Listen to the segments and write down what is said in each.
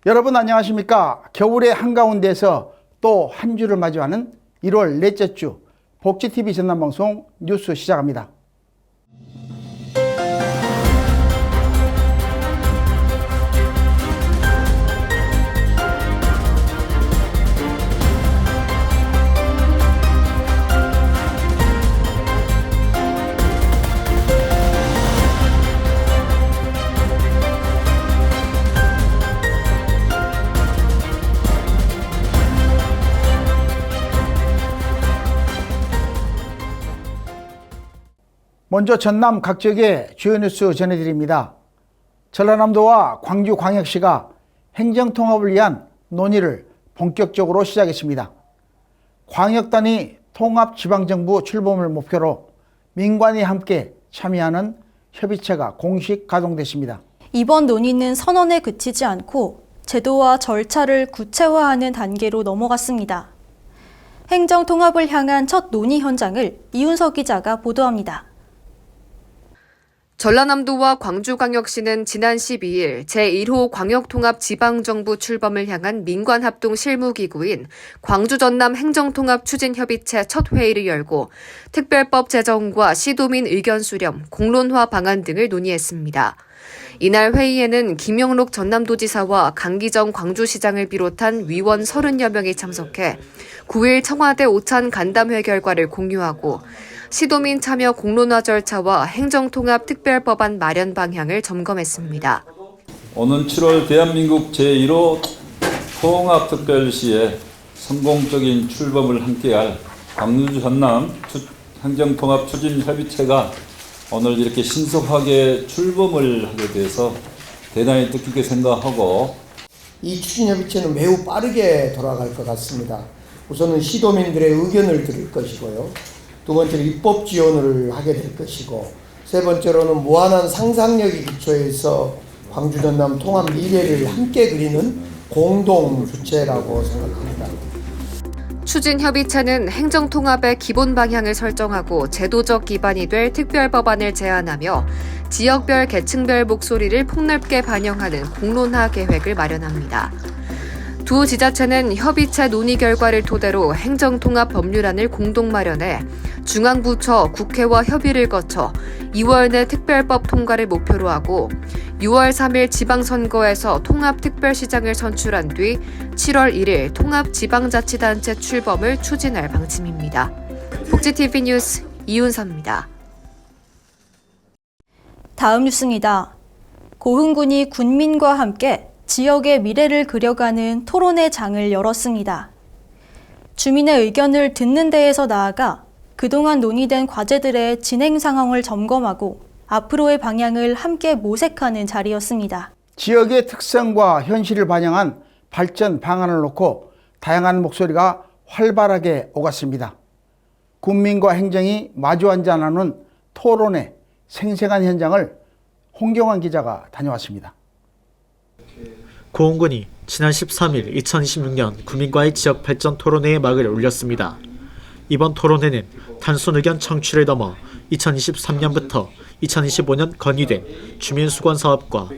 여러분 안녕하십니까? 겨울의 한가운데서 또 한 주를 맞이하는 1월 넷째 주 복지TV 전남방송 뉴스 시작합니다. 먼저 전남 각 지역의 주요 뉴스 전해드립니다. 전라남도와 광주광역시가 행정통합을 위한 논의를 본격적으로 시작했습니다. 광역단위 통합지방정부 출범을 목표로 민관이 함께 참여하는 협의체가 공식 가동됐습니다. 이번 논의는 선언에 그치지 않고 제도와 절차를 구체화하는 단계로 넘어갔습니다. 행정통합을 향한 첫 논의 현장을 이윤석 기자가 보도합니다. 전라남도와 광주광역시는 지난 12일 제1호 광역통합지방정부 출범을 향한 민관합동 실무기구인 광주전남행정통합추진협의체 첫 회의를 열고 특별법 제정과 시도민 의견 수렴, 공론화 방안 등을 논의했습니다. 이날 회의에는 김영록 전남도지사와 강기정 광주시장을 비롯한 위원 30여 명이 참석해 9일 청와대 오찬 간담회 결과를 공유하고 시도민 참여 공론화 절차와 행정통합 특별법안 마련 방향을 점검했습니다. 오는 7월 대한민국 제1호 통합특별시의 성공적인 출범을 함께할 광주 전남 행정통합추진협의체가 오늘 이렇게 신속하게 출범을 하게 돼서 대단히 뜻깊게 생각하고, 이 추진협의체는 매우 빠르게 돌아갈 것 같습니다. 우선은 시도민들의 의견을 들을 것이고요. 두 번째로 입법 지원을 하게 될 것이고, 세 번째로는 무한한 상상력의 기초에서 광주 전남 통합 미래를 함께 그리는 공동 주체라고 생각합니다. 추진협의체는 행정통합의 기본 방향을 설정하고 제도적 기반이 될 특별법안을 제안하며 지역별 계층별 목소리를 폭넓게 반영하는 공론화 계획을 마련합니다. 두 지자체는 협의체 논의 결과를 토대로 행정통합 법률안을 공동 마련해 중앙부처, 국회와 협의를 거쳐 2월 내 특별법 통과를 목표로 하고 6월 3일 지방선거에서 통합특별시장을 선출한 뒤 7월 1일 통합지방자치단체 출범을 추진할 방침입니다. 복지TV 뉴스 이윤서입니다. 다음 뉴스입니다. 고흥군이 군민과 함께 지역의 미래를 그려가는 토론회 장을 열었습니다. 주민의 의견을 듣는 데에서 나아가 그동안 논의된 과제들의 진행 상황을 점검하고 앞으로의 방향을 함께 모색하는 자리였습니다. 지역의 특성과 현실을 반영한 발전 방안을 놓고 다양한 목소리가 활발하게 오갔습니다. 군민과 행정이 마주 앉아 나누는 토론회 생생한 현장을 홍경환 기자가 다녀왔습니다. 고흥군이 지난 13일 2026년 구민과의 지역 발전 토론회에 막을 올렸습니다. 이번 토론회는 단순 의견 청취를 넘어 2023년부터 2025년 건의된 주민수건사업과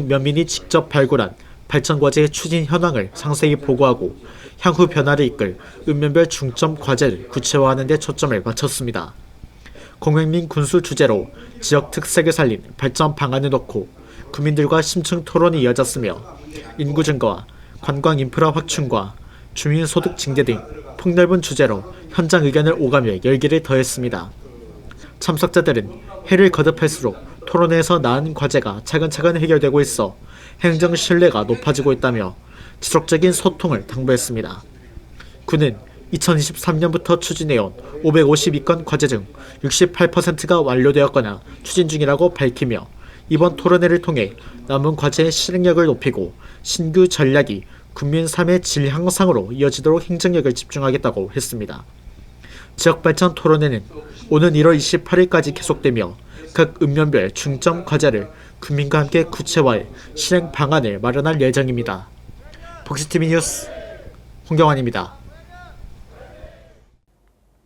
면민이 직접 발굴한 발전과제의 추진 현황을 상세히 보고하고 향후 변화를 이끌 읍면별 중점 과제를 구체화하는 데 초점을 맞췄습니다. 공익민 군수 주제로 지역 특색을 살린 발전 방안을 놓고 구민들과 심층 토론이 이어졌으며 인구 증가와 관광 인프라 확충과 주민 소득 증대 등 폭넓은 주제로 현장 의견을 오가며 열기를 더했습니다. 참석자들은 해를 거듭할수록 토론회에서 나은 과제가 차근차근 해결되고 있어 행정 신뢰가 높아지고 있다며 지속적인 소통을 당부했습니다. 군은 2023년부터 추진해온 552건 과제 중 68%가 완료되었거나 추진 중이라고 밝히며 이번 토론회를 통해 남은 과제의 실행력을 높이고 신규 전략이 군민 삶의 질 향상으로 이어지도록 행정력을 집중하겠다고 했습니다. 지역발전 토론회는 오는 1월 28일까지 계속되며 각 읍면별 중점 과제를 군민과 함께 구체화해 실행 방안을 마련할 예정입니다. 복지TV 뉴스 홍경환입니다.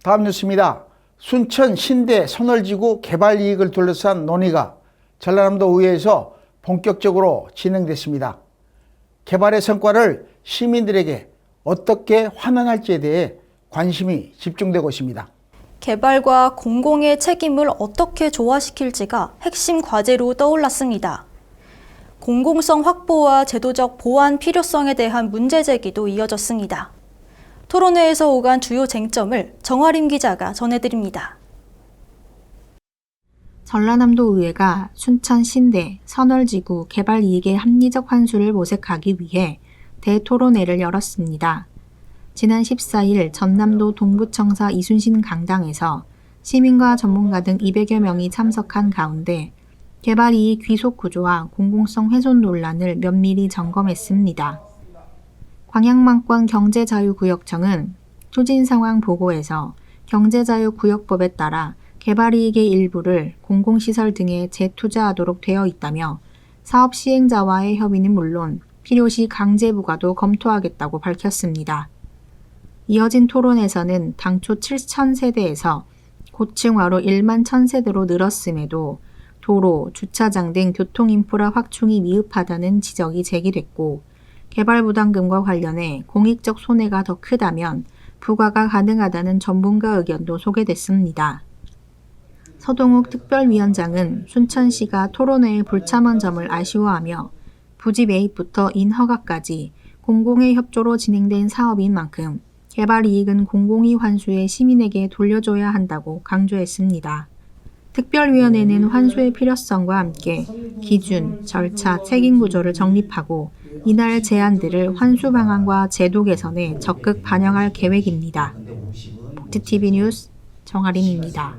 다음 뉴스입니다. 순천 신대 선월지구 개발 이익을 둘러싼 논의가 전라남도 의회에서 본격적으로 진행됐습니다. 개발의 성과를 시민들에게 어떻게 환원할지에 대해 관심이 집중되고 있습니다. 개발과 공공의 책임을 어떻게 조화시킬지가 핵심 과제로 떠올랐습니다. 공공성 확보와 제도적 보완 필요성에 대한 문제 제기도 이어졌습니다. 토론회에서 오간 주요 쟁점을 정아림 기자가 전해드립니다. 전라남도 의회가 순천 신대 선월지구 개발 이익의 합리적 환수를 모색하기 위해 대토론회를 열었습니다. 지난 14일 전남도 동부청사 이순신 강당에서 시민과 전문가 등 200여 명이 참석한 가운데 개발 이익 귀속 구조와 공공성 훼손 논란을 면밀히 점검했습니다. 광양만권 경제자유구역청은 추진 상황 보고에서 경제자유구역법에 따라 개발 이익의 일부를 공공시설 등에 재투자하도록 되어 있다며 사업 시행자와의 협의는 물론 필요시 강제 부과도 검토하겠다고 밝혔습니다. 이어진 토론에서는 당초 7,000세대에서 고층화로 1만 1,000세대로 늘었음에도 도로, 주차장 등 교통인프라 확충이 미흡하다는 지적이 제기됐고 개발부담금과 관련해 공익적 손해가 더 크다면 부과가 가능하다는 전문가 의견도 소개됐습니다. 서동욱 특별위원장은 순천시가 토론회에 불참한 점을 아쉬워하며 부지 매입부터 인허가까지 공공의 협조로 진행된 사업인 만큼 개발 이익은 공공이 환수해 시민에게 돌려줘야 한다고 강조했습니다. 특별위원회는 환수의 필요성과 함께 기준, 절차, 책임 구조를 정립하고 이날 제안들을 환수 방안과 제도 개선에 적극 반영할 계획입니다. 복지TV 뉴스 정아림입니다.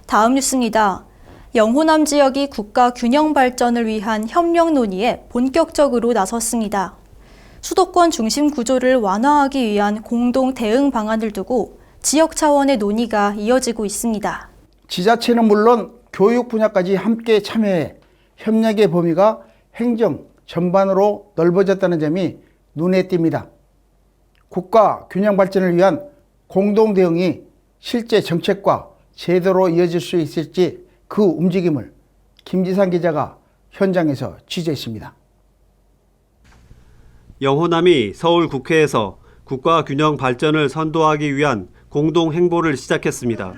다음 뉴스입니다. 영호남 지역이 국가 균형 발전을 위한 협력 논의에 본격적으로 나섰습니다. 수도권 중심 구조를 완화하기 위한 공동 대응 방안을 두고 지역 차원의 논의가 이어지고 있습니다. 지자체는 물론 교육 분야까지 함께 참여해 협력의 범위가 행정 전반으로 넓어졌다는 점이 눈에 띕니다. 국가 균형 발전을 위한 공동 대응이 실제 정책과 제대로 이어질 수 있을지 그 움직임을 김지상 기자가 현장에서 취재했습니다. 영호남이 서울 국회에서 국가 균형 발전을 선도하기 위한 공동 행보를 시작했습니다.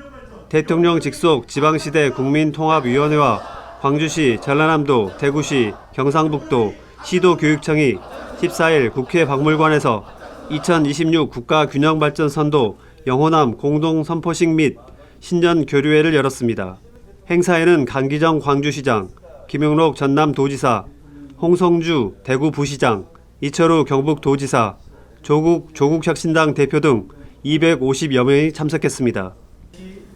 대통령 직속 지방시대 국민통합위원회와 광주시, 전라남도, 대구시, 경상북도, 시도교육청이 14일 국회 박물관에서 2026 국가 균형 발전 선도 영호남 공동 선포식 및 신년 교류회를 열었습니다. 행사에는 강기정 광주시장, 김용록 전남도지사, 홍성주 대구부시장, 이철우 경북도지사, 조국혁신당 대표 등 250여 명이 참석했습니다.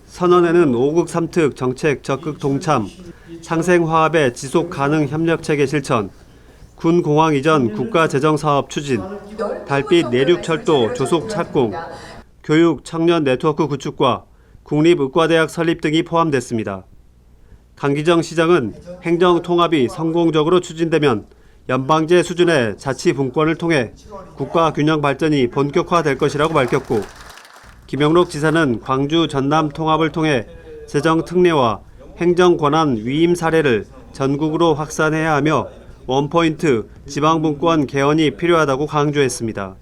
선언에는 5국 3특 정책 적극 동참, 상생화합의 지속가능 협력체계 실천, 군공항 이전 국가재정사업 추진, 달빛 내륙철도 조속 착공, 교육 청년 네트워크 구축과 국립의과대학 설립 등이 포함됐습니다. 강기정 시장은 행정 통합이 성공적으로 추진되면 연방제 수준의 자치 분권을 통해 국가 균형 발전이 본격화될 것이라고 밝혔고, 김영록 지사는 광주 전남 통합을 통해 재정 특례와 행정 권한 위임 사례를 전국으로 확산해야 하며 원포인트 지방분권 개헌이 필요하다고 강조했습니다.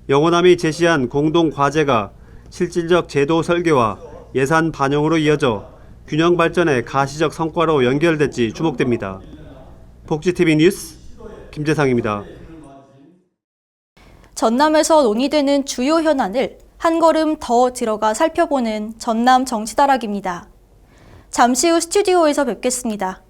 영호남이 제시한 공동 과제가 실질적 제도 설계와 예산 반영으로 이어져 균형 발전의 가시적 성과로 연결될지 주목됩니다. 복지TV 뉴스 김재상입니다. 전남에서 논의되는 주요 현안을 한 걸음 더 들어가 살펴보는 전남 정치다락입니다. 잠시 후 스튜디오에서 뵙겠습니다.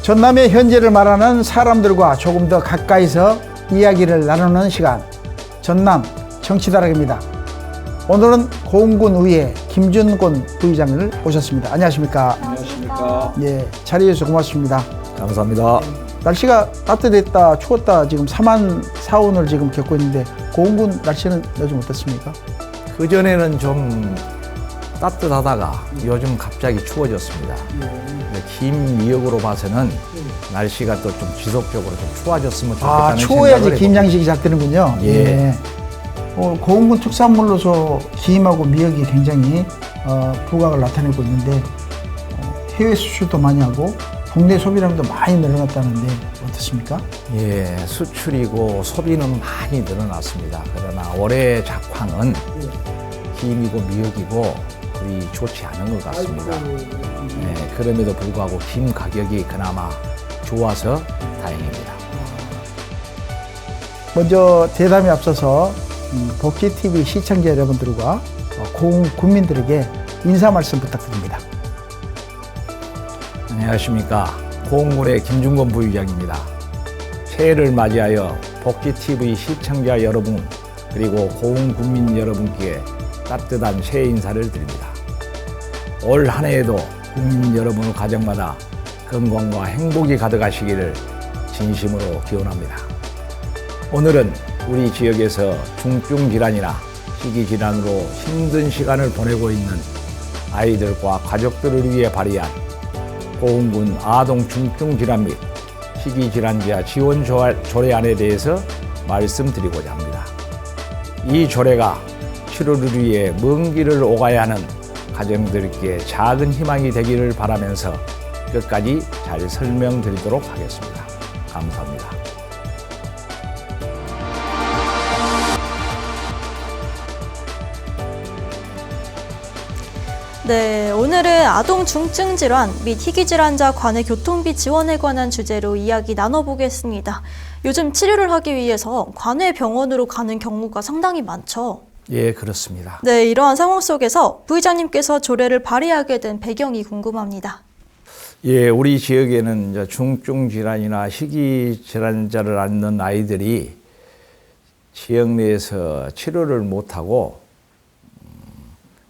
전남의 현재를 말하는 사람들과 조금 더 가까이서 이야기를 나누는 시간, 전남 정치다락입니다. 오늘은 고흥군의회 김준곤 부의장을 모셨습니다. 안녕하십니까? 안녕하십니까? 예, 자리해주셔서 고맙습니다. 감사합니다. 날씨가 따뜻했다 추웠다 지금 사만 사온을 지금 겪고 있는데 고흥군 날씨는 요즘 어떻습니까? 그전에는 좀 따뜻하다가 요즘 갑자기 추워졌습니다. 근데 긴 미역으로 봐서는 날씨가 또 좀 지속적으로 좀 추워졌으면 좋겠다는 추워야지 생각을 김장식이 시작되는군요. 예. 고흥군 특산물로서 김하고 미역이 굉장히 부각을 나타내고 있는데 해외 수출도 많이 하고 국내 소비량도 많이 늘어났다는데 어떻습니까? 예, 수출이고 소비는 많이 늘어났습니다. 그러나 올해 작황은 김이고 미역이고 그리 좋지 않은 것 같습니다. 예, 그럼에도 불구하고 김 가격이 그나마 좋아서 다행입니다. 먼저 대담에 앞서서 복지TV 시청자 여러분들과 고흥 군민들에게 인사 말씀 부탁드립니다. 안녕하십니까. 고흥군의 김중건 부의장입니다. 새해를 맞이하여 복지TV 시청자 여러분 그리고 고흥 군민 여러분께 따뜻한 새해 인사를 드립니다. 올 한 해에도 국민 여러분의 가정마다 건강과 행복이 가득하시기를 진심으로 기원합니다. 오늘은 우리 지역에서 중증 질환이나 희귀 질환으로 힘든 시간을 보내고 있는 아이들과 가족들을 위해 발의한 고흥군 아동 중증 질환 및 희귀 질환자 지원 조례안에 대해서 말씀드리고자 합니다. 이 조례가 치료를 위해 먼 길을 오가야 하는 가정들께 작은 희망이 되기를 바라면서 끝까지 잘 설명드리도록 하겠습니다. 감사합니다. 네, 오늘은 아동 중증 질환 및 희귀 질환자 관의 교통비 지원에 관한 주제로 이야기 나눠보겠습니다. 요즘 치료를 하기 위해서 관외 병원으로 가는 경우가 상당히 많죠. 예, 그렇습니다. 네, 이러한 상황 속에서 부의장님께서 조례를 발의하게 된 배경이 궁금합니다. 예, 우리 지역에는 이제 중증 질환이나 희귀 질환자를 앓는 아이들이 지역 내에서 치료를 못하고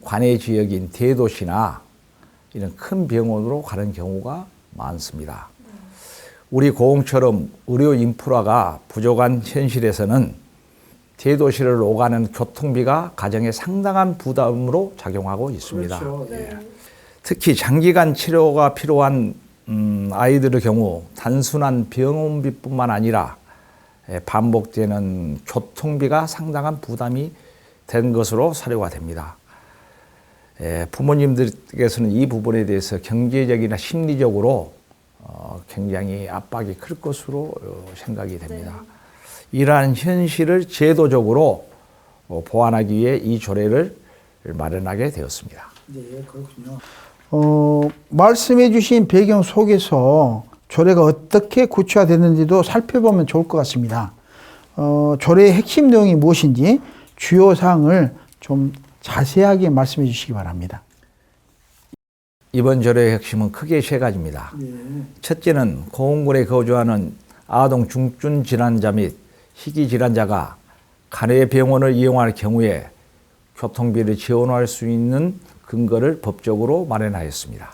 관내 지역인 대도시나 이런 큰 병원으로 가는 경우가 많습니다. 우리 고흥처럼 의료 인프라가 부족한 현실에서는 대도시를 오가는 교통비가 가정에 상당한 부담으로 작용하고 있습니다. 그렇죠. 예. 특히 장기간 치료가 필요한 아이들의 경우 단순한 병원비뿐만 아니라 반복되는 교통비가 상당한 부담이 된 것으로 사료가 됩니다. 부모님들께서는 이 부분에 대해서 경제적이나 심리적으로 굉장히 압박이 클 것으로 생각이 됩니다. 이러한 현실을 제도적으로 보완하기 위해 이 조례를 마련하게 되었습니다. 네, 그렇군요. 말씀해 주신 배경 속에서 조례가 어떻게 구체화됐는지도 살펴보면 좋을 것 같습니다. 조례의 핵심 내용이 무엇인지 주요 사항을 좀 자세하게 말씀해 주시기 바랍니다. 이번 조례의 핵심은 크게 세 가지입니다. 첫째는 고흥군에 거주하는 아동 중증 질환자 및 희귀 질환자가 관외 병원을 이용할 경우에 교통비를 지원할 수 있는 근거를 법적으로 마련하였습니다.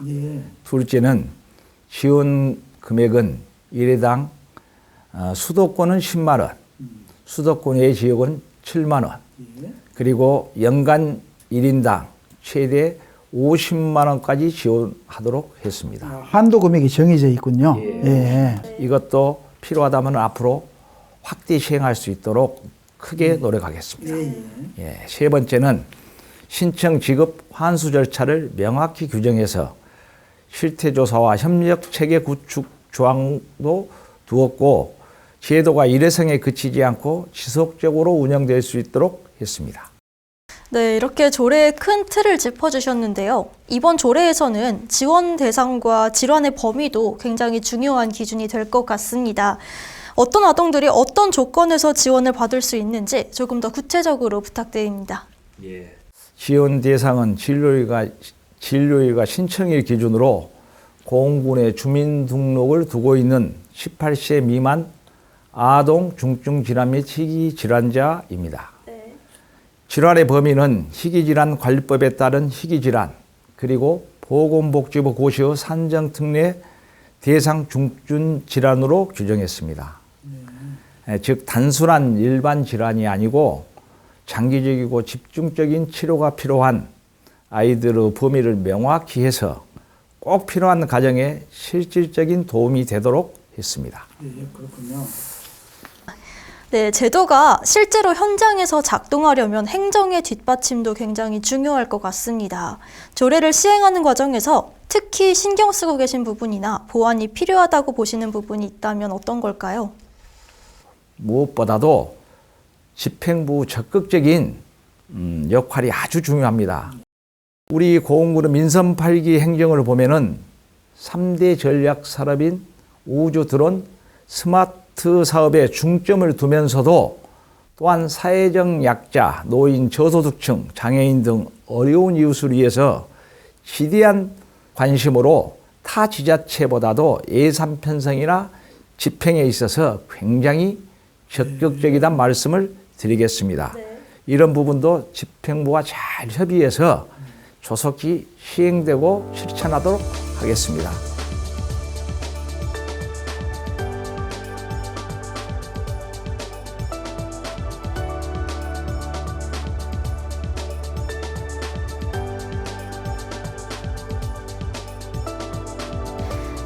둘째는 지원 금액은 일회당 수도권은 10만 원, 수도권 외 지역은 7만 원, 그리고 연간 1인당 최대 50만 원까지 지원하도록 했습니다. 한도 금액이 정해져 있군요. 예. 이것도 필요하다면 앞으로 확대 시행할 수 있도록 크게 노력하겠습니다. 예. 세 번째는 신청 지급 환수 절차를 명확히 규정해서 실태조사와 협력 체계 구축 조항도 두었고 제도가 일회성에 그치지 않고 지속적으로 운영될 수 있도록 했습니다. 네, 이렇게 조례의 큰 틀을 짚어주셨는데요. 이번 조례에서는 지원 대상과 질환의 범위도 굉장히 중요한 기준이 될 것 같습니다. 어떤 아동들이 어떤 조건에서 지원을 받을 수 있는지 조금 더 구체적으로 부탁드립니다. 지원 대상은 진료일과 신청일 기준으로 고흥군에 주민등록을 두고 있는 18세 미만 아동 중증 질환 및 희귀 질환자입니다. 질환의 범위는 희귀질환 관리법에 따른 희귀질환 그리고 보건복지부 고시의 산정특례 대상 중증 질환으로 규정했습니다. 즉 단순한 일반 질환이 아니고 장기적이고 집중적인 치료가 필요한 아이들의 범위를 명확히 해서 꼭 필요한 가정에 실질적인 도움이 되도록 했습니다. 그렇군요. 네, 제도가 실제로 현장에서 작동하려면 행정의 뒷받침도 굉장히 중요할 것 같습니다. 조례를 시행하는 과정에서 특히 신경 쓰고 계신 부분이나 보완이 필요하다고 보시는 부분이 있다면 어떤 걸까요? 무엇보다도 집행부 적극적인 역할이 아주 중요합니다. 우리 고흥군의 민선 8기 행정을 보면은 3대 전략 산업인 우주 드론, 스마트 사업에 중점을 두면서도 또한 사회적 약자, 노인, 저소득층, 장애인 등 어려운 이웃을 위해서 지대한 관심으로 타 지자체보다도 예산 편성이나 집행에 있어서 굉장히 적극적이란 말씀을 드리겠습니다. 이런 부분도 집행부와 잘 협의해서 조속히 시행되고 실천하도록 하겠습니다.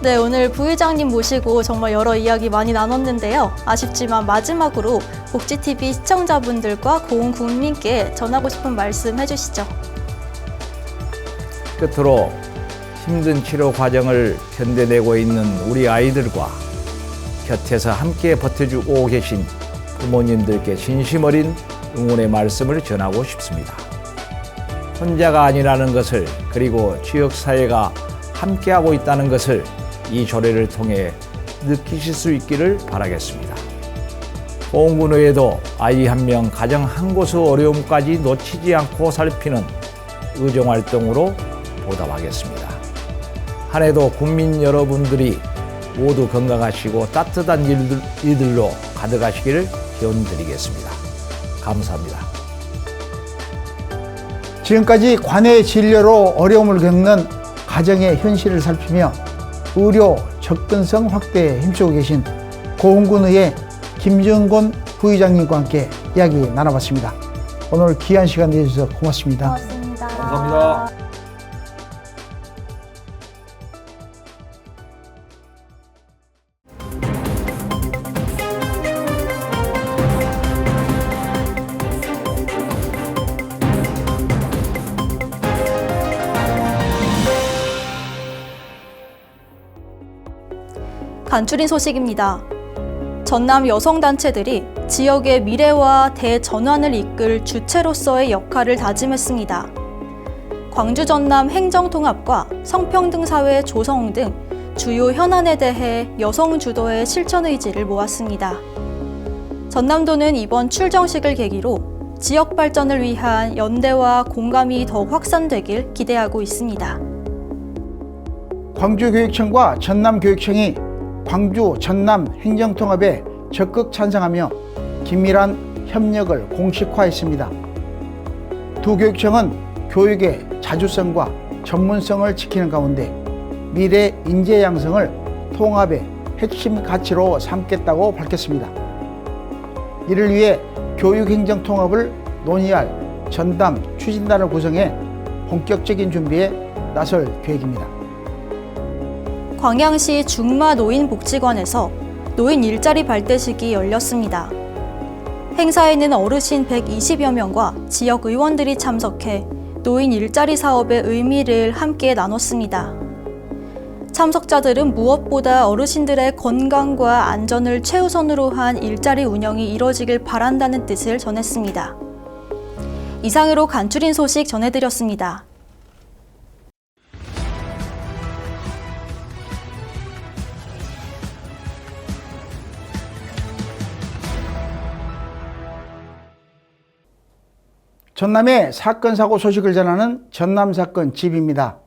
네, 오늘 부의장님 모시고 정말 여러 이야기 많이 나눴는데요. 아쉽지만 마지막으로 복지TV 시청자분들과 고흥 국민께 전하고 싶은 말씀 해주시죠. 끝으로 힘든 치료 과정을 견뎌내고 있는 우리 아이들과 곁에서 함께 버텨주고 계신 부모님들께 진심 어린 응원의 말씀을 전하고 싶습니다. 혼자가 아니라는 것을, 그리고 지역사회가 함께하고 있다는 것을 이 조례를 통해 느끼실 수 있기를 바라겠습니다. 고흥군 의회도 아이 한 명, 가정 한 곳의 어려움까지 놓치지 않고 살피는 의정활동으로 보답하겠습니다. 한 해도 국민 여러분들이 모두 건강하시고 따뜻한 일들로 가득하시기를 기원드리겠습니다. 감사합니다. 지금까지 관외 진료로 어려움을 겪는 가정의 현실을 살피며 의료 접근성 확대에 힘쓰고 계신 고흥군의회 김정곤 부의장님과 함께 이야기 나눠봤습니다. 오늘 귀한 시간 내주셔서 고맙습니다. 고맙습니다. 감사합니다. 간추린 소식입니다. 전남 여성단체들이 지역의 미래와 대전환을 이끌 주체로서의 역할을 다짐했습니다. 광주 전남 행정통합과 성평등사회 조성 등 주요 현안에 대해 여성 주도의 실천 의지를 모았습니다. 전남도는 이번 출정식을 계기로 지역 발전을 위한 연대와 공감이 더욱 확산되길 기대하고 있습니다. 광주교육청과 전남교육청이 광주 전남 행정통합에 적극 찬성하며 긴밀한 협력을 공식화했습니다. 두 교육청은 교육의 자주성과 전문성을 지키는 가운데 미래 인재 양성을 통합의 핵심 가치로 삼겠다고 밝혔습니다. 이를 위해 교육행정통합을 논의할 전담 추진단을 구성해 본격적인 준비에 나설 계획입니다. 광양시 중마노인복지관에서 노인 일자리 발대식이 열렸습니다. 행사에는 어르신 120여 명과 지역 의원들이 참석해 노인 일자리 사업의 의미를 함께 나눴습니다. 참석자들은 무엇보다 어르신들의 건강과 안전을 최우선으로 한 일자리 운영이 이뤄지길 바란다는 뜻을 전했습니다. 이상으로 간추린 소식 전해드렸습니다. 전남의 사건 사고 소식을 전하는 전남사건 집입니다.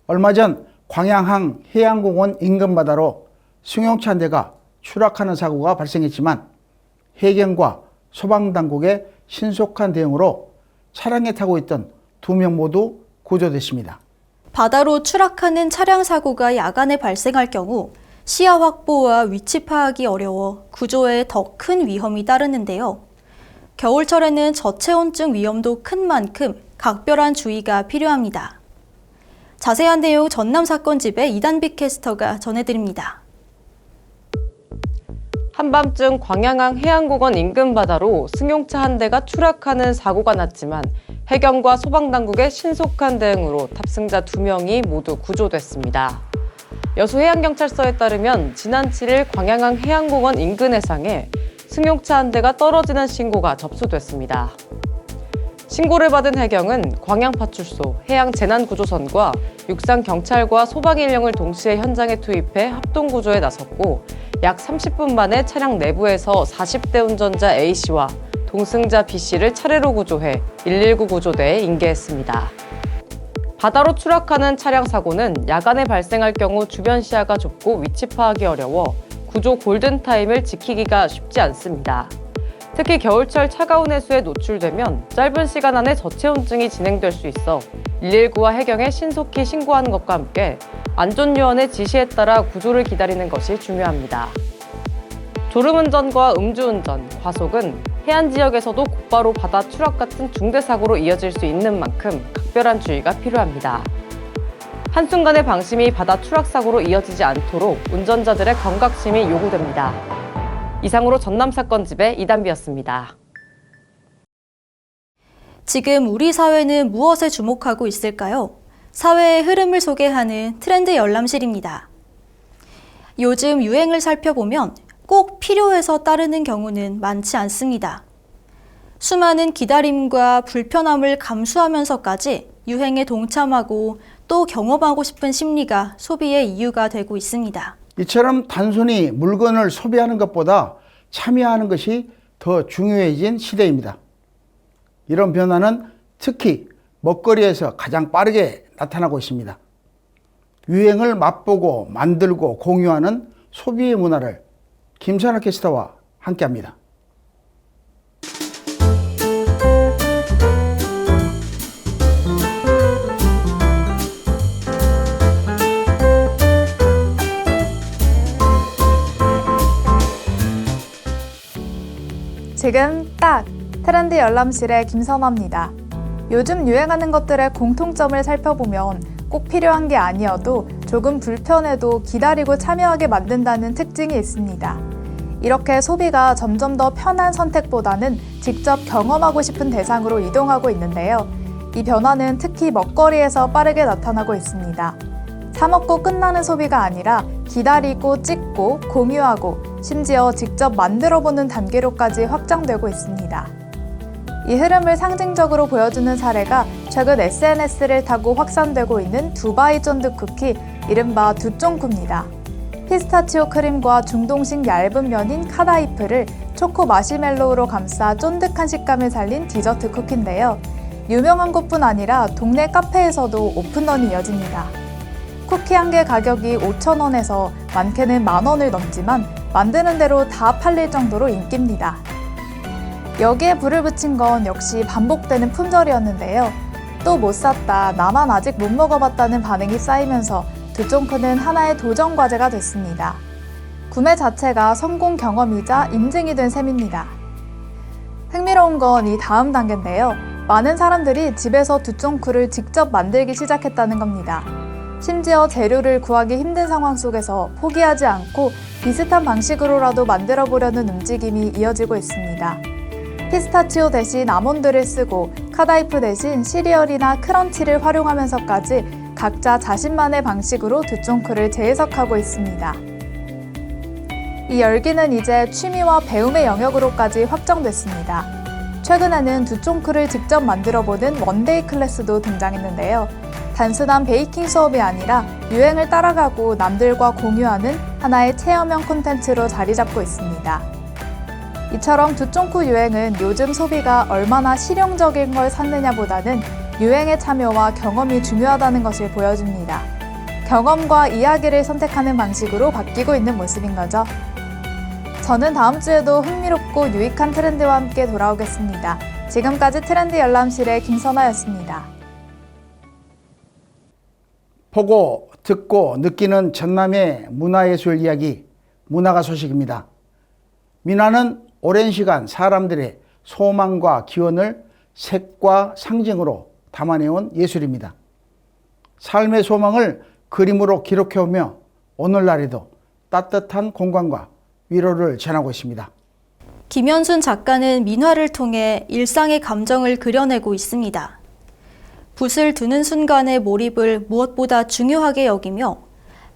얼마 전 광양항 해양공원 인근 바다로 승용차 한 대가 추락하는 사고가 발생했지만 해경과 소방당국의 신속한 대응으로 차량에 타고 있던 2명 모두 구조됐습니다. 바다로 추락하는 차량 사고가 야간에 발생할 경우 시야 확보와 위치 파악이 어려워 구조에 더 큰 위험이 따르는데요. 겨울철에는 저체온증 위험도 큰 만큼 각별한 주의가 필요합니다. 자세한 내용 전남 사건집의 이단비 캐스터가 전해드립니다. 한밤중 광양항 해양공원 인근 바다로 승용차 한 대가 추락하는 사고가 났지만 해경과 소방당국의 신속한 대응으로 탑승자 2명이 모두 구조됐습니다. 여수해양경찰서에 따르면 지난 7일 광양항 해양공원 인근 해상에 승용차 한 대가 떨어지는 신고가 접수됐습니다. 신고를 받은 해경은 광양파출소, 해양재난구조선과 육상경찰과 소방인력을 동시에 현장에 투입해 합동구조에 나섰고 약 30분 만에 차량 내부에서 40대 운전자 A씨와 동승자 B씨를 차례로 구조해 119 구조대에 인계했습니다. 바다로 추락하는 차량 사고는 야간에 발생할 경우 주변 시야가 좁고 위치 파악이 어려워 구조 골든타임을 지키기가 쉽지 않습니다. 특히 겨울철 차가운 해수에 노출되면 짧은 시간 안에 저체온증이 진행될 수 있어 119와 해경에 신속히 신고하는 것과 함께 안전요원의 지시에 따라 구조를 기다리는 것이 중요합니다. 졸음운전과 음주운전, 과속은 해안 지역에서도 곧바로 바다 추락 같은 중대 사고로 이어질 수 있는 만큼 각별한 주의가 필요합니다. 한순간의 방심이 바다 추락 사고로 이어지지 않도록 운전자들의 경각심이 요구됩니다. 이상으로 전남 사건집의 이단비였습니다. 지금 우리 사회는 무엇에 주목하고 있을까요? 사회의 흐름을 소개하는 트렌드 열람실입니다. 요즘 유행을 살펴보면 꼭 필요해서 따르는 경우는 많지 않습니다. 수많은 기다림과 불편함을 감수하면서까지 유행에 동참하고 또 경험하고 싶은 심리가 소비의 이유가 되고 있습니다. 이처럼 단순히 물건을 소비하는 것보다 참여하는 것이 더 중요해진 시대입니다. 이런 변화는 특히 먹거리에서 가장 빠르게 나타나고 있습니다. 유행을 맛보고 만들고 공유하는 소비의 문화를 김선아 캐스터와 함께합니다. 지금 딱 트렌드 열람실의 김선아입니다. 요즘 유행하는 것들의 공통점을 살펴보면 꼭 필요한 게 아니어도 조금 불편해도 기다리고 참여하게 만든다는 특징이 있습니다. 이렇게 소비가 점점 더 편한 선택보다는 직접 경험하고 싶은 대상으로 이동하고 있는데요. 이 변화는 특히 먹거리에서 빠르게 나타나고 있습니다. 사 먹고 끝나는 소비가 아니라 기다리고 찍고 공유하고 심지어 직접 만들어보는 단계로까지 확장되고 있습니다. 이 흐름을 상징적으로 보여주는 사례가 최근 SNS를 타고 확산되고 있는 두바이 쫀득 쿠키, 이른바 두쫑쿠입니다. 피스타치오 크림과 중동식 얇은 면인 카다이프를 초코 마시멜로우로 감싸 쫀득한 식감을 살린 디저트 쿠키인데요. 유명한 곳뿐 아니라 동네 카페에서도 오픈런이 이어집니다. 쿠키 한 개 가격이 5,000원에서 많게는 10,000원을 넘지만 만드는 대로 다 팔릴 정도로 인기입니다. 여기에 불을 붙인 건 역시 반복되는 품절이었는데요. 또 못 샀다, 나만 아직 못 먹어봤다는 반응이 쌓이면서 두쫑쿠는 하나의 도전 과제가 됐습니다. 구매 자체가 성공 경험이자 인증이 된 셈입니다. 흥미로운 건 이 다음 단계인데요. 많은 사람들이 집에서 두쫑쿠를 직접 만들기 시작했다는 겁니다. 심지어 재료를 구하기 힘든 상황 속에서 포기하지 않고 비슷한 방식으로라도 만들어 보려는 움직임이 이어지고 있습니다. 피스타치오 대신 아몬드를 쓰고 카다이프 대신 시리얼이나 크런치를 활용하면서까지 각자 자신만의 방식으로 두쫑쿠를 재해석하고 있습니다. 이 열기는 이제 취미와 배움의 영역으로까지 확장됐습니다. 최근에는 두쫑쿠를 직접 만들어보는 원데이 클래스도 등장했는데요. 단순한 베이킹 수업이 아니라 유행을 따라가고 남들과 공유하는 하나의 체험형 콘텐츠로 자리 잡고 있습니다. 이처럼 두쫑쿠 유행은 요즘 소비가 얼마나 실용적인 걸 찾느냐보다는 유행의 참여와 경험이 중요하다는 것을 보여줍니다. 경험과 이야기를 선택하는 방식으로 바뀌고 있는 모습인 거죠. 저는 다음 주에도 흥미롭고 유익한 트렌드와 함께 돌아오겠습니다. 지금까지 트렌드 열람실의 김선아였습니다. 보고 듣고 느끼는 전남의 문화예술 이야기, 문화가 소식입니다. 민화는 오랜 시간 사람들의 소망과 기원을 색과 상징으로 담아내온 예술입니다. 삶의 소망을 그림으로 기록해오며 오늘날에도 따뜻한 공간과 위로를 전하고 있습니다. 김현순 작가는 민화를 통해 일상의 감정을 그려내고 있습니다. 붓을 두는 순간의 몰입을 무엇보다 중요하게 여기며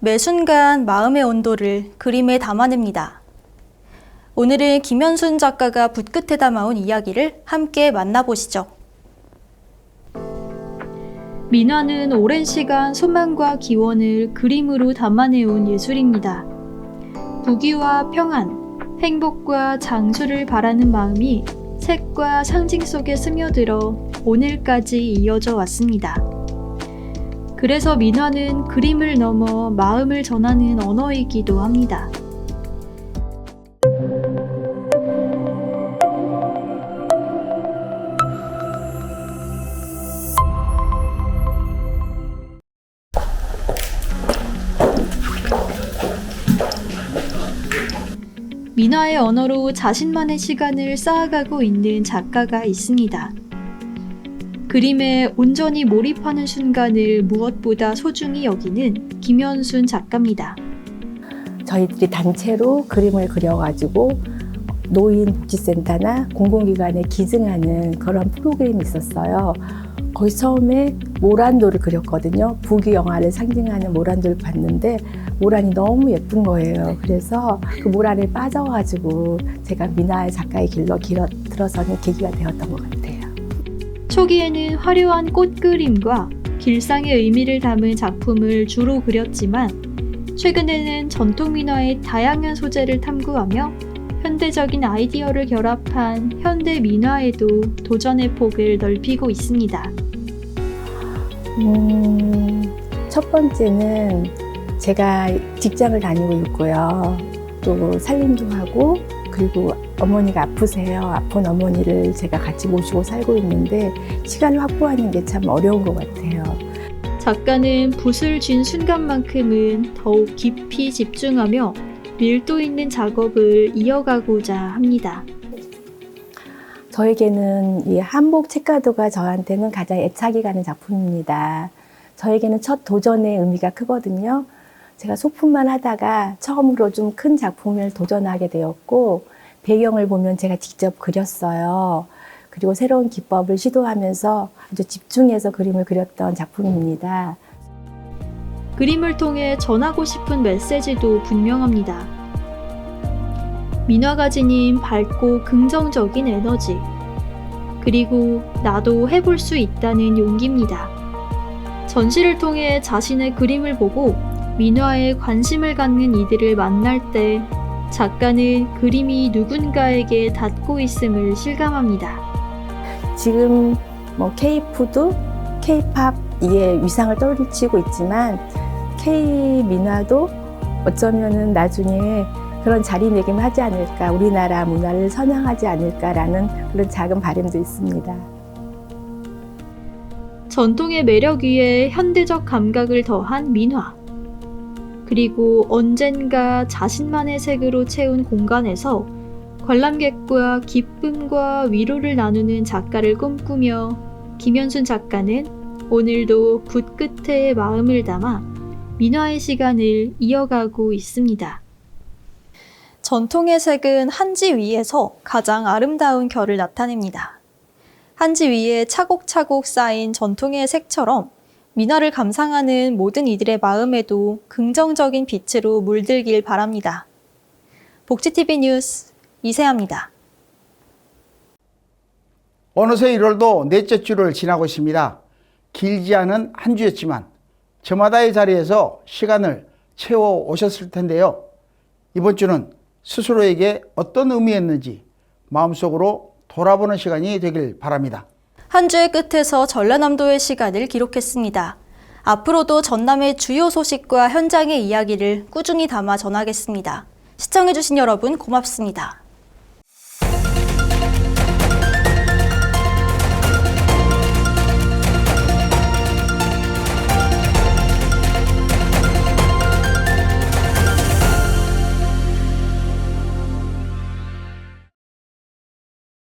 매 순간 마음의 온도를 그림에 담아냅니다. 오늘은 김현순 작가가 붓끝에 담아온 이야기를 함께 만나보시죠. 민화는 오랜 시간 소망과 기원을 그림으로 담아내온 예술입니다. 부귀와 평안, 행복과 장수를 바라는 마음이 색과 상징 속에 스며들어 오늘까지 이어져 왔습니다. 그래서 민화는 그림을 넘어 마음을 전하는 언어이기도 합니다. 민화의 언어로 자신만의 시간을 쌓아가고 있는 작가가 있습니다. 그림에 온전히 몰입하는 순간을 무엇보다 소중히 여기는 김현순 작가입니다. 저희들이 단체로 그림을 그려가지고 노인복지센터나 공공기관에 기증하는 그런 프로그램이 있었어요. 거기 처음에 모란도를 그렸거든요. 부귀영화를 상징하는 모란도를 봤는데 모란이 너무 예쁜 거예요. 그래서 그 모란에 빠져가지고 제가 민화의 작가의 길로 들어서는 계기가 되었던 것 같아요. 초기에는 화려한 꽃 그림과 길상의 의미를 담은 작품을 주로 그렸지만 최근에는 전통 민화의 다양한 소재를 탐구하며 현대적인 아이디어를 결합한 현대 민화에도 도전의 폭을 넓히고 있습니다. 첫 번째는 제가 직장을 다니고 있고요. 또 살림도 하고 그리고 어머니가 아프세요. 아픈 어머니를 제가 같이 모시고 살고 있는데 시간을 확보하는 게 참 어려운 것 같아요. 작가는 붓을 쥔 순간만큼은 더욱 깊이 집중하며 밀도 있는 작업을 이어가고자 합니다. 저에게는 이 한복 책가도가 저한테는 가장 애착이 가는 작품입니다. 저에게는 첫 도전의 의미가 크거든요. 제가 소품만 하다가 처음으로 좀 큰 작품을 도전하게 되었고 배경을 보면 제가 직접 그렸어요. 그리고 새로운 기법을 시도하면서 아주 집중해서 그림을 그렸던 작품입니다. 그림을 통해 전하고 싶은 메시지도 분명합니다. 민화가 지닌 밝고 긍정적인 에너지, 그리고 나도 해볼 수 있다는 용기입니다. 전시를 통해 자신의 그림을 보고 민화에 관심을 갖는 이들을 만날 때 작가는 그림이 누군가에게 닿고 있음을 실감합니다. 지금 K-푸드, K-팝의 위상을 떨치고 있지만 K-민화도 어쩌면은 나중에 그런 자리매김하지 않을까, 우리나라 문화를 선양하지 않을까라는 그런 작은 바람도 있습니다. 전통의 매력 위에 현대적 감각을 더한 민화. 그리고 언젠가 자신만의 색으로 채운 공간에서 관람객과 기쁨과 위로를 나누는 작가를 꿈꾸며 김현순 작가는 오늘도 붓끝에 마음을 담아 민화의 시간을 이어가고 있습니다. 전통의 색은 한지 위에서 가장 아름다운 결을 나타냅니다. 한지 위에 차곡차곡 쌓인 전통의 색처럼 민화를 감상하는 모든 이들의 마음에도 긍정적인 빛으로 물들길 바랍니다. 복지TV 뉴스 이세아입니다. 어느새 1월도 넷째 주를 지나고 있습니다. 길지 않은 한 주였지만 저마다의 자리에서 시간을 채워 오셨을 텐데요. 이번 주는 스스로에게 어떤 의미였는지 마음속으로 돌아보는 시간이 되길 바랍니다. 한 주의 끝에서 전라남도의 시간을 기록했습니다. 앞으로도 전남의 주요 소식과 현장의 이야기를 꾸준히 담아 전하겠습니다. 시청해주신 여러분 고맙습니다.